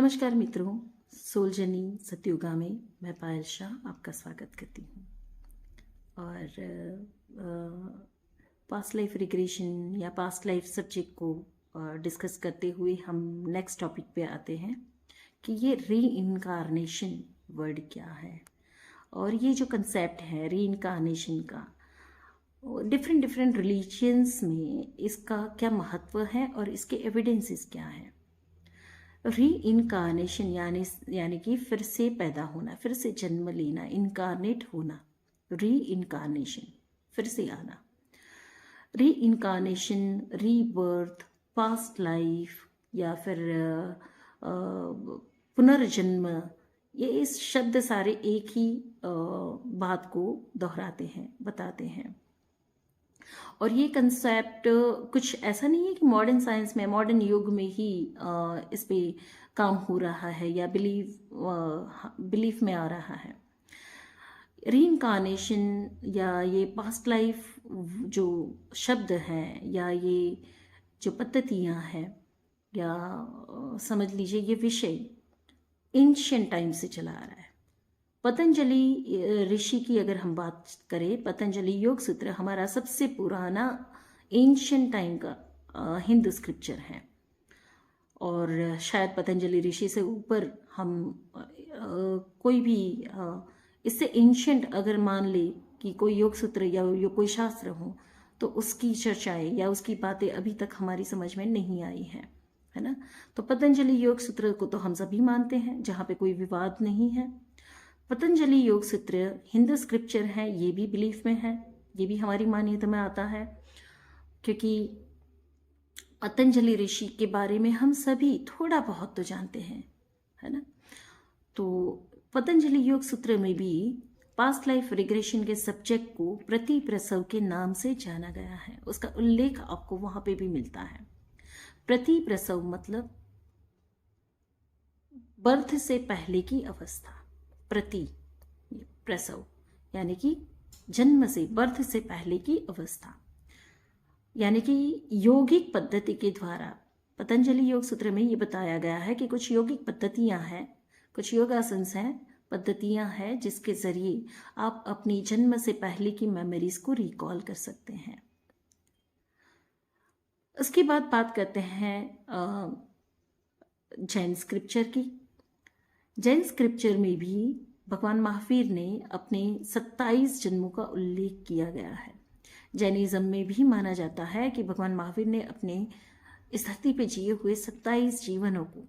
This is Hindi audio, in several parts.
नमस्कार मित्रों, सोल जर्नी सत्युगा में मैं पायल शाह आपका स्वागत करती हूँ। और पास्ट लाइफ रिग्रेशन या पास्ट लाइफ सब्जेक्ट को डिस्कस करते हुए हम नेक्स्ट टॉपिक पे आते हैं कि ये री इनकारनेशन वर्ड क्या है। और ये जो कंसेप्ट है री इनकारनेशन का, डिफरेंट डिफरेंट रिलीजियंस में इसका क्या महत्व है और इसके एविडेंसेस क्या हैं। री इनकारनेशन यानी कि फिर से पैदा होना, फिर से जन्म लेना, इनकारनेट होना, री इनकारनेशन फिर से आना, री इनकारनेशन, री बर्थ, पास्ट लाइफ या फिर पुनर्जन्म, ये इस शब्द सारे एक ही बात को दोहराते हैं, बताते हैं। और ये कंसेप्ट कुछ ऐसा नहीं है कि मॉडर्न साइंस में, मॉडर्न युग में ही इस पे काम हो रहा है या बिलीफ में आ रहा है। रीइंकारनेशन या ये पास्ट लाइफ जो शब्द हैं या ये जो पद्धतियाँ हैं या समझ लीजिए ये विषय एंशिएंट टाइम से चला आ रहा है। पतंजलि ऋषि की अगर हम बात करें, पतंजलि योग सूत्र हमारा सबसे पुराना एंशिएंट टाइम का हिंदू स्क्रिप्चर है। और शायद पतंजलि ऋषि से ऊपर हम कोई भी इससे एंशिएंट अगर मान ले कि कोई योग सूत्र या कोई शास्त्र हो तो उसकी चर्चाएं या उसकी बातें अभी तक हमारी समझ में नहीं आई हैं, है ना। तो पतंजलि योग सूत्र को तो हम सभी मानते हैं, जहाँ पे कोई विवाद नहीं है। पतंजलि योग सूत्र हिंदू स्क्रिप्चर है, ये भी बिलीफ में है, ये भी हमारी मान्यता में आता है, क्योंकि पतंजलि ऋषि के बारे में हम सभी थोड़ा बहुत तो जानते हैं, है ना। तो पतंजलि योग सूत्र में भी पास्ट लाइफ रिग्रेशन के सब्जेक्ट को प्रति प्रसव के नाम से जाना गया है। उसका उल्लेख आपको वहां पे भी मिलता है। प्रति प्रसव मतलब बर्थ से पहले की अवस्था, प्रति प्रसव यानी कि जन्म से, बर्थ से पहले की अवस्था, यानी कि यौगिक पद्धति के द्वारा पतंजलि योग सूत्र में ये बताया गया है कि कुछ यौगिक पद्धतियां हैं, कुछ योगासन्स हैं, पद्धतियां हैं जिसके जरिए आप अपनी जन्म से पहले की मेमोरीज को रिकॉल कर सकते हैं। उसके बाद बात करते हैं जैन स्क्रिप्चर की। जैन स्क्रिप्चर में भी भगवान महावीर ने अपने 27 जन्मों का उल्लेख किया गया है। जैनिज्म में भी माना जाता है कि भगवान महावीर ने अपने इस धरती पे जिए हुए 27 जीवनों को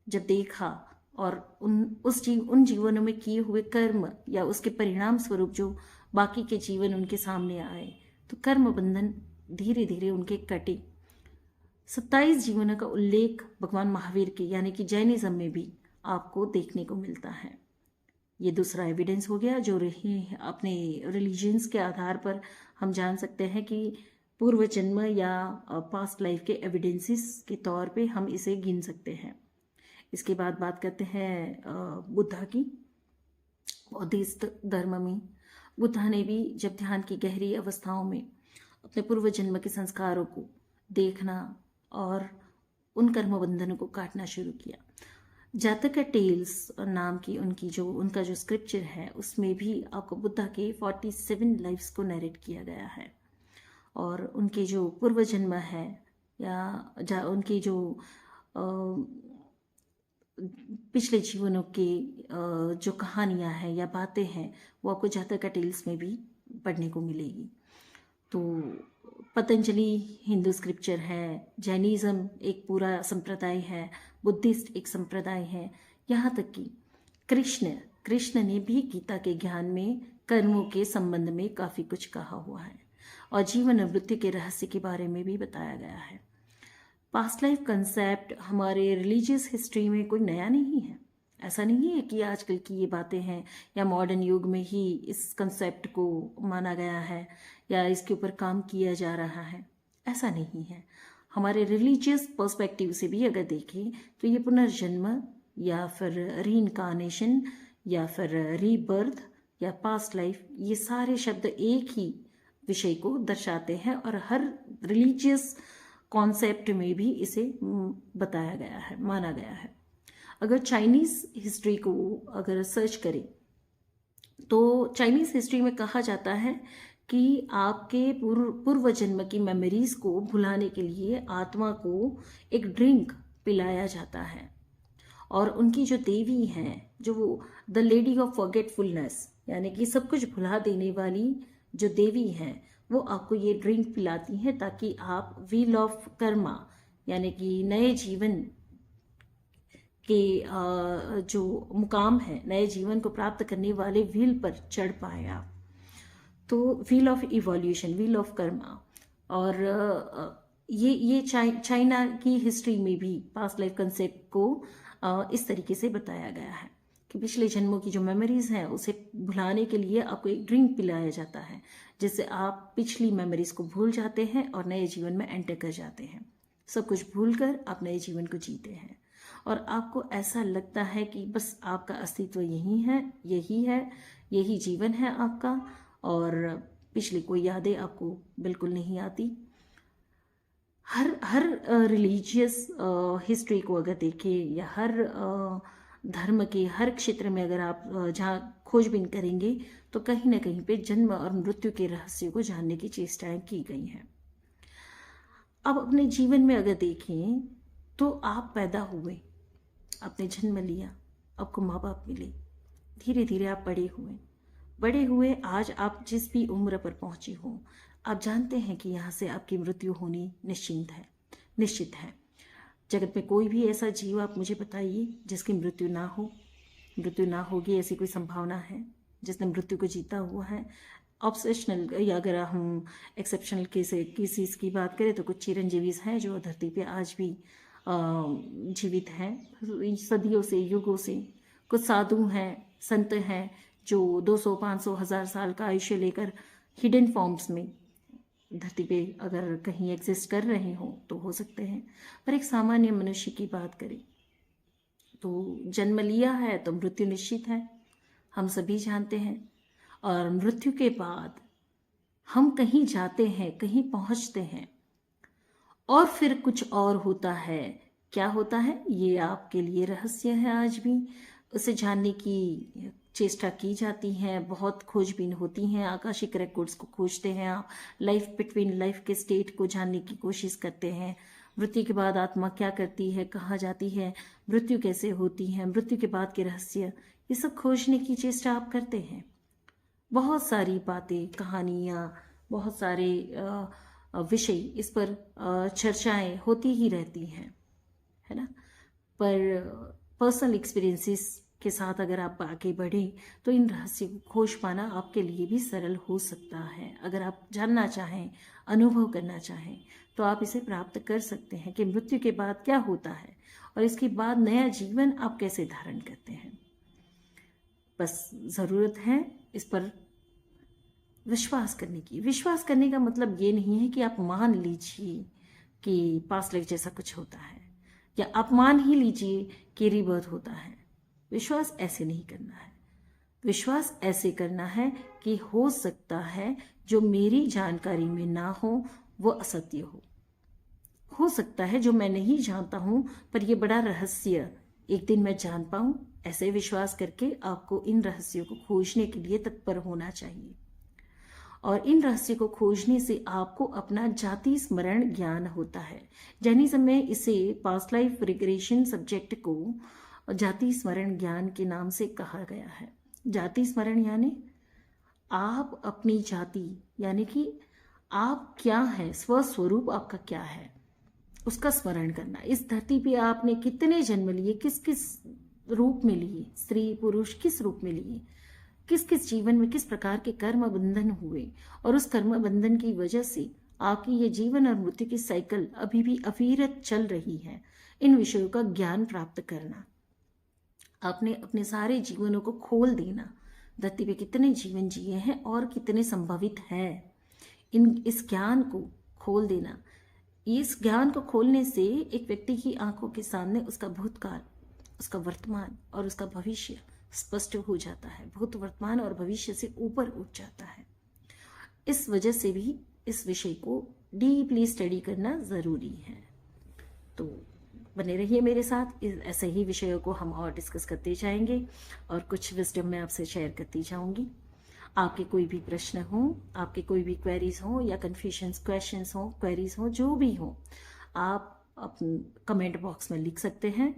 जब देखा और उन जीवनों में किए हुए कर्म या उसके परिणाम स्वरूप जो बाकी के जीवन उनके सामने आए, तो कर्म बंधन धीरे धीरे उनके कटे। 27 जीवनों का उल्लेख भगवान महावीर के यानी कि जैनिज्म में भी आपको देखने को मिलता है। ये दूसरा एविडेंस हो गया जो अपने रिलीजियंस के आधार पर हम जान सकते हैं कि पूर्व जन्म या पास्ट लाइफ के एविडेंसेस के तौर पे हम इसे गिन सकते हैं। इसके बाद बात करते हैं बुद्धा की। बौद्धिस्ट धर्म में बुद्धा ने भी जब ध्यान की गहरी अवस्थाओं में अपने पूर्व जन्म के संस्कारों को देखना और उन कर्म बंधनों को काटना शुरू किया। जातका टेल्स नाम की उनका जो स्क्रिप्चर है उसमें भी आपको बुद्धा के 47 लाइफ्स को नरेट किया गया है। और उनके जो पूर्व जन्म है या उनकी जो पिछले जीवनों के जो कहानियां हैं या बातें हैं वो आपको जातका टेल्स में भी पढ़ने को मिलेगी। तो पतंजलि हिंदू स्क्रिप्चर है, जैनिज्म एक पूरा संप्रदाय है, बुद्धिस्ट एक संप्रदाय है, यहाँ तक कि कृष्ण ने भी गीता के ज्ञान में कर्मों के संबंध में काफ़ी कुछ कहा हुआ है और जीवन और मृत्यु के रहस्य के बारे में भी बताया गया है। पास्ट लाइफ कंसेप्ट हमारे रिलीजियस हिस्ट्री में कोई नया नहीं है। ऐसा नहीं है कि आजकल की ये बातें हैं या मॉडर्न युग में ही इस कंसेप्ट को माना गया है या इसके ऊपर काम किया जा रहा है, ऐसा नहीं है। हमारे रिलीजियस पर्सपेक्टिव से भी अगर देखें तो ये पुनर्जन्म या फिर रीइनकारनेशन या फिर रीबर्थ या पास्ट लाइफ, ये सारे शब्द एक ही विषय को दर्शाते हैं और हर रिलीजियस कॉन्सेप्ट में भी इसे बताया गया है, माना गया है। अगर चाइनीज़ हिस्ट्री को अगर सर्च करें तो चाइनीज़ हिस्ट्री में कहा जाता है कि आपके पूर्व जन्म की मेमोरीज को भुलाने के लिए आत्मा को एक ड्रिंक पिलाया जाता है। और उनकी जो देवी हैं, जो वो द लेडी ऑफ फॉरगेटफुलनेस, यानी कि सब कुछ भुला देने वाली जो देवी हैं, वो आपको ये ड्रिंक पिलाती हैं ताकि आप व्हील ऑफ कर्मा, यानी कि नए जीवन के जो मुकाम है, नए जीवन को प्राप्त करने वाले व्हील पर चढ़ पाए आप। तो wheel of evolution, wheel of Karma. और ये चाइना की हिस्ट्री में भी पास्ट लाइफ कंसेप्ट को इस तरीके से बताया गया है कि पिछले जन्मों की जो मेमोरीज हैं उसे भुलाने के लिए आपको एक ड्रिंक पिलाया जाता है, जिससे आप पिछली मेमोरीज को भूल जाते हैं और नए जीवन में एंटर कर जाते हैं। सब कुछ भूलकर आप नए जीवन को जीते हैं और आपको ऐसा लगता है कि बस आपका अस्तित्व यही है, यही जीवन है आपका, और पिछली कोई यादें आपको बिल्कुल नहीं आती। हर रिलीजियस हिस्ट्री को अगर देखें या हर धर्म के हर क्षेत्र में अगर आप जहाँ खोजबीन करेंगे तो कहीं ना कहीं पे जन्म और मृत्यु के रहस्य को जानने की चेष्टाएं की गई हैं। अब अपने जीवन में अगर देखें तो आप पैदा हुए, आपने जन्म लिया, आपको माँ बाप मिले, धीरे धीरे आप बड़े हुए आज आप जिस भी उम्र पर पहुंचे हो, आप जानते हैं कि यहाँ से आपकी मृत्यु होनी निश्चित है। जगत में कोई भी ऐसा जीव आप मुझे बताइए जिसकी मृत्यु ना होगी, ऐसी कोई संभावना है जिसने मृत्यु को जीता हुआ है? ऑब्सेशनल या अगर हम एक्सेप्शनल केसेस की बात करें तो कुछ चिरंजीवी हैं जो धरती पे आज भी जीवित हैं सदियों से, युगों से। कुछ साधु हैं, संत हैं जो 200, 500, 1000 साल का आयुष्य लेकर हिडन फॉर्म्स में धरती पे अगर कहीं एग्जिस्ट कर रहे हो तो हो सकते हैं। पर एक सामान्य मनुष्य की बात करें तो जन्म लिया है तो मृत्यु निश्चित है, हम सभी जानते हैं। और मृत्यु के बाद हम कहीं जाते हैं, कहीं पहुंचते हैं और फिर कुछ और होता है। क्या होता है ये आपके लिए रहस्य है, आज भी उसे जानने की चेष्टा की जाती है। बहुत खोजबीन होती हैं, आकाशिक रिकॉर्ड्स को खोजते हैं आप, लाइफ बिटवीन लाइफ के स्टेट को जानने की कोशिश करते हैं। मृत्यु के बाद आत्मा क्या करती है, कहाँ जाती है, मृत्यु कैसे होती है, मृत्यु के बाद के रहस्य, ये सब खोजने की चेष्टा आप करते हैं। बहुत सारी बातें, कहानियाँ, बहुत सारे विषय इस पर चर्चाएं होती ही रहती हैं, है ना। पर पर्सनल एक्सपीरियंसेस के साथ अगर आप आगे बढ़ें तो इन रहस्य को खोज पाना आपके लिए भी सरल हो सकता है। अगर आप जानना चाहें, अनुभव करना चाहें तो आप इसे प्राप्त कर सकते हैं कि मृत्यु के बाद क्या होता है और इसके बाद नया जीवन आप कैसे धारण करते हैं। बस ज़रूरत है इस पर विश्वास करने की। विश्वास करने का मतलब ये नहीं है कि आप मान लीजिए कि पास्ट लाइफ जैसा कुछ होता है या आप मान ही लीजिए कि रीबर्थ होता है। विश्वास ऐसे नहीं करना है। विश्वास ऐसे करना है कि हो सकता है जो मेरी जानकारी में ना हो वो असत्य हो सकता है जो मैं नहीं जानता हूं पर ये बड़ा रहस्य एक दिन मैं जान पाऊं। ऐसे विश्वास करके आपको इन रहस्यों को खोजने के लिए तत्पर होना चाहिए। और इन रहस्य को खोजने से आपको अपना जाति स्मरण ज्ञान होता है। जैनिज्म में इसे पास्ट लाइफ रिग्रेशन सब्जेक्ट को जाति स्मरण ज्ञान के नाम से कहा गया है। जाति स्मरण यानी आप अपनी जाति, यानी कि आप क्या है, स्वस्वरूप आपका क्या है, उसका स्मरण करना। इस धरती पे आपने कितने जन्म लिए, किस किस रूप में लिए, स्त्री पुरुष किस रूप में लिए, किस किस जीवन में किस प्रकार के कर्म बंधन हुए और उस कर्म बंधन की वजह से आपकी ये जीवन और मृत्यु की साइकिल अभी भी अविरत चल रही है। इन विषयों का ज्ञान प्राप्त करना, आपने अपने सारे जीवनों को खोल देना, धरती पे कितने जीवन जिए हैं और कितने संभावित है, इस ज्ञान को खोल देना। इस ज्ञान को खोलने से एक व्यक्ति की आंखों के सामने उसका भूतकाल, उसका वर्तमान और उसका भविष्य स्पष्ट हो जाता है। भूत, वर्तमान और भविष्य से ऊपर उठ जाता है। इस वजह से भी इस विषय को डीपली स्टडी करना जरूरी है। तो बने रहिए मेरे साथ, ऐसे ही विषयों को हम और डिस्कस करते जाएंगे और कुछ विजडम मैं आपसे शेयर करती जाऊंगी। आपके कोई भी प्रश्न हो, आपके कोई भी क्वेरीज हो या कन्फ्यूजन्स, क्वेश्चंस हो, क्वेरीज हो, जो भी हो, आप कमेंट बॉक्स में लिख सकते हैं।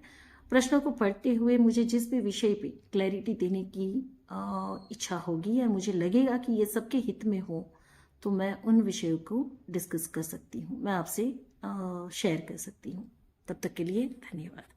प्रश्नों को पढ़ते हुए मुझे जिस भी विषय पे क्लैरिटी देने की इच्छा होगी या मुझे लगेगा कि ये सबके हित में हो, तो मैं उन विषयों को डिस्कस कर सकती हूँ, मैं आपसे शेयर कर सकती हूँ। तब तक के लिए धन्यवाद।